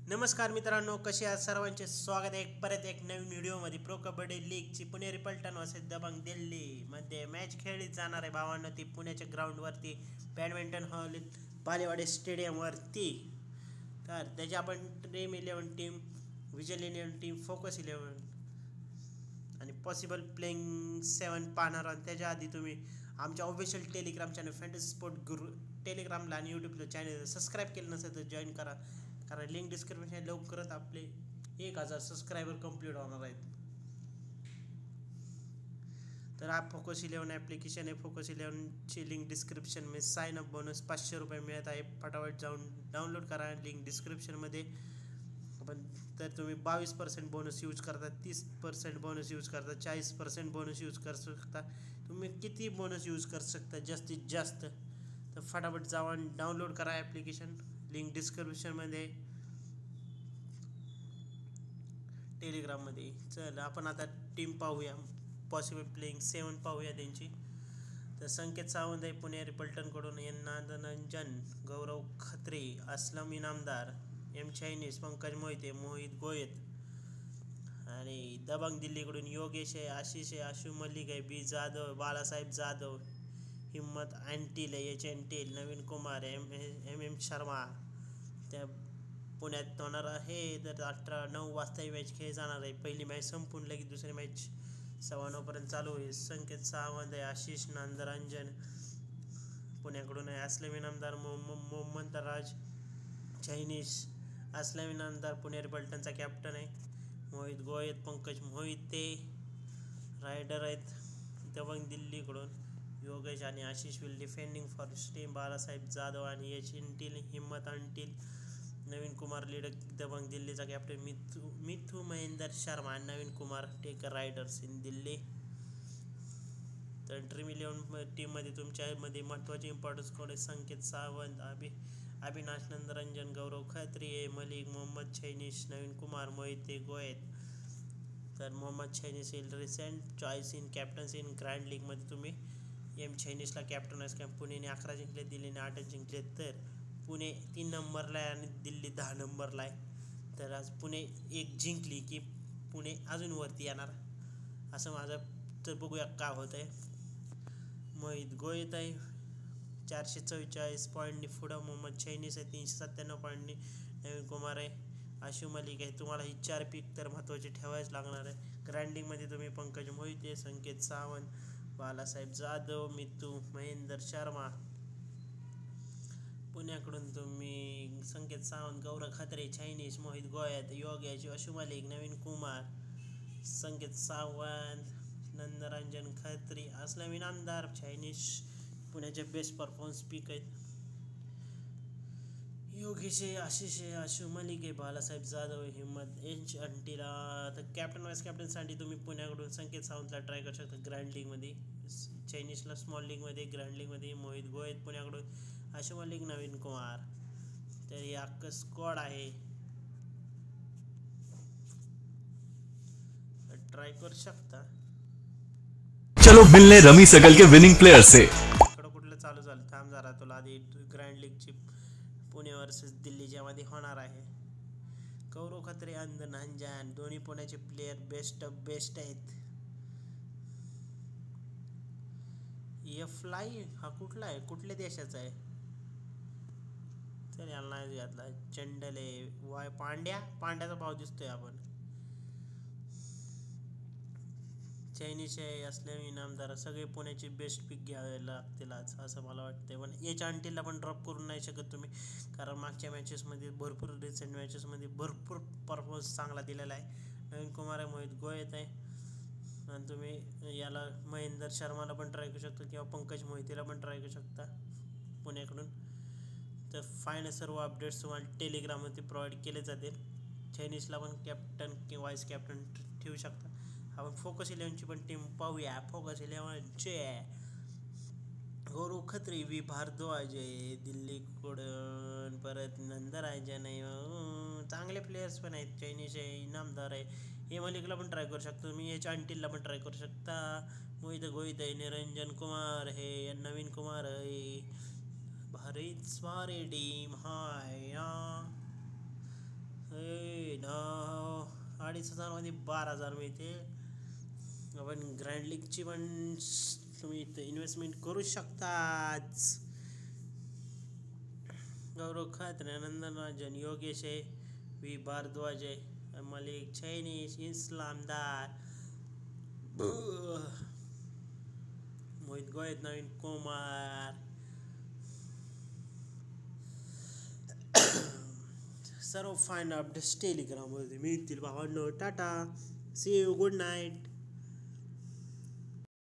नमस्कार मित्रांनो, कसे आहात? सर्वांचे स्वागत आहे परत एक नवीन व्हिडिओमध्ये. प्रो कबड्डी लीगची पुणेरी पलटण वर्सेस दबंग दिल्लीमध्ये मॅच खेळली जाणार आहे भावांनो. ती पुण्याच्या ग्राउंडवरती, बॅडमिंटन हॉल बालेवाडी स्टेडियमवरती. तर त्याची आपण dream 11 team, vigil 11 team, focus 11 आणि पॉसिबल प्लेइंग 7 पाहणार आहोत. त्याच्या आधी तुम्ही आमच्या official Telegram channel fantasy sport गुरु टेलिग्रामला आणि यूट्यूबला चॅनल सबस्क्राईब केलं नसेल तर जॉईन करा, कारण लिंक डिस्क्रिप्शन लवकरच आपले 1000 सबस्क्रायबर कंप्लीट होणार आहेत. तर हा फोकस 11 ॲप्लिकेशन आहे. फोकस 11ची लिंक डिस्क्रिप्शन में साइन अप बोनस 500 रुपये मिळत आहे. फटाफट जाऊन डाउनलोड करा, लिंक डिस्क्रिप्शनमध्ये. पण तर तुम्ही 22% बोनस यूज करता, 30% बोनस यूज करता, 40% बोनस यूज करू शकता. तुम्ही किती बोनस यूज करू शकता जास्तीत जास्त. तर फटाफट जाऊन डाउनलोड करा ॲप्लिकेशन, लिंक डिस्क्रिप्शनमध्ये टेलिग्राममध्ये. चल आपण आता टीम पाहूया, पॉसिबल प्लेइंग 7 पाहूया त्यांची. तर संकेत सावंत आहे पुणेरी पलटणकडून, एन नादनंजन, गौरव खत्रे, असलम इनामदार, एम चायनीज, पंकज मोहिते, मोहित गोयत. आणि दबंग दिल्लीकडून योगेश आहे, आशिष आहे, आशु मलिक आहे, बी जाधव, बाळासाहेब जाधव, हिम्मत अँटील, एच अँटील, नवीन कुमार, एम शर्मा. त्या पुण्यात होणार आहे. तर 9 वाजता ही मॅच खेळ जाणार आहे. पहिली मॅच संपून लगेच दुसरी मॅच 9:15 चालू होईल. संकेत सावंत आहे, आशिष नांदरंजन पुण्याकडून आहे, Aslam Inamdar, Mohammad Reza, Chiyaneh. Aslam Inamdar Puneri पलटणचा कॅप्टन आहे. मोहित गोयत, पंकज मोहिते रायडर आहेत. दबंग दिल्लीकडून योगेश आणि Ashish will defending for team. Balasaheb Jadhav आणि एच अंटील, हिम्मत अंटील, नवीन कुमार लीड दबंग दिल्लीचा कॅप्टन. मिथू महेंदर शर्मा, नवीन कुमार टेकर रायडर्स इन दिल्ली. तर ड्रीम 11 टीममध्ये तुमच्यामध्ये महत्त्वाचे इम्पॉर्टन्स कोण आहे? संकेत सावंत, अविनाश नंदरंजन, गौरव खत्रे, मलिक, मोहम्मद चायनीज, नवीन कुमार, मोहिते गोयत. तर मोहम्मद चायनीज इल recent choice in captains in grand लीगमध्ये तुम्ही एम चायनीजला कॅप्टन असं. पुणेने 11 जिंकले, दिल्लीने 8 जिंकले. तर पुणे 3 नंबरला आहे आणि दिल्ली 10 नंबरला आहे. तर आज पुणे एक जिंकली की पुणे अजून वरती येणार असं माझं. तर बघूया काय होत आहे. मोहित गोयत आहे 444 पॉईंटनी पुढं, मोहम्मद चायनीज आहे 397 पॉईंटनी, नवीन कुमार आहे, आशु मलिक आहे. तुम्हाला ही 4 पिक तर महत्त्वाची ठेवायच लागणार आहे. ग्रँडिंगमध्ये तुम्ही पंकज मोहिते, संकेत सावंत, बालासाहेब जाधव, मिथू महेंदर शर्मा. पुण्याकडून तुम्ही संकेत सावंत, गौरव खत्रे, चायनीज, मोहित गोयत, योगेश, आशु मलिक, नवीन कुमार, संकेत सावंत, नंदरंजन खत्री, असलम इनामदार, चायनीज पुण्याचे बेस्ट परफॉर्मन्स पिक आहेत. योगेश आहे, आशिष आहे, आशु मलिक आहे, बालासाहेब जाधव, हिम्मत एच अंटीला. तर कॅप्टन वाईस कॅप्टनसाठी तुम्ही पुण्याकडून संकेत सावंतला ट्राय करू शकता ग्रँड लीगमध्ये, चायनीजला स्मॉल लीगमध्ये, ग्रँड लीगमध्ये मोहित गोयत, पुण्याकडून आशु मलिक, नवीन कुमार. तर हे अख्खं स्क्वॉड आहे, ट्राय करू शकता. चलो मिलने रमी सकल के विनिंग प्लेयर से. कुठलं चालू झालं थांब जरा, तुला आधी ग्रँड लीगची पुणे वर्सेस दिल्लीच्या मध्ये होणार आहे. गौरव खत्रे, अंध नांजान, दोन्ही पुण्याचे प्लेयर बेस्ट ऑफ बेस्ट आहेत. फ्लाय हा कुठला आहे, कुठल्या देशाचा आहे? तर याला नाही घातला. चंडले वाय पांड्याचा भाव दिसतोय आपण. चायनीज आहे, असलेले इनामदार, सगळे पुण्याची बेस्ट पिक घ्यायला लागतील आज असं मला वाटतं. पण एच अंटीलला पण ड्रॉप करून नाही शकत तुम्ही, कारण मागच्या मॅचेसमध्ये भरपूर, रिसेंट मॅचेसमध्ये भरपूर परफॉर्मन्स चांगला दिलेला आहे. नवीन कुमार आहे, मोहित गोयत आहे. आणि तुम्ही याला महेंदर शर्माला पण ट्राय करू शकता किंवा पंकज मोहितेला पण ट्राय करू शकता पुण्याकडून. तर फायनल सर्व अपडेट्स तुम्हाला टेलिग्राममध्ये प्रोव्हाइड केले जातील. चायनीजला पण कॅप्टन किंवा वाईस कॅप्टन ठेवू शकता. आपण फोकस 11ची पण टीम पाहूया. फोकस 11चे गौरव खत्री, वी भारद्वाज आहे दिल्लीकडून, परत नंदराजन आहे, चांगले प्लेयर्स पण आहेत. चायनीज आहे, इनामदार आहे, हे मलिकला पण ट्राय करू शकता तुम्ही, एच अंटीलला पण ट्राय करू शकता. मोहित गोहित आहे, निरंजन कुमार आहे, नवीन कुमार आहे, भारीच भारी टीम हाय. 2,500 12,000 मिळते. आपण ग्रँड लीगची पण तुम्ही इथं इन्व्हेस्टमेंट करू शकताच. गौरव खत्रे, नंदन योगेश आहे, व्ही भारद्वाज आहे, मलिक चायनीज, इस्लामदार, मोहित गोयत, नवीन कुमार, सर्व फाईन अपडेट्स टेलिग्राममध्ये मिळतील भावांनो. Tata, see you, good night.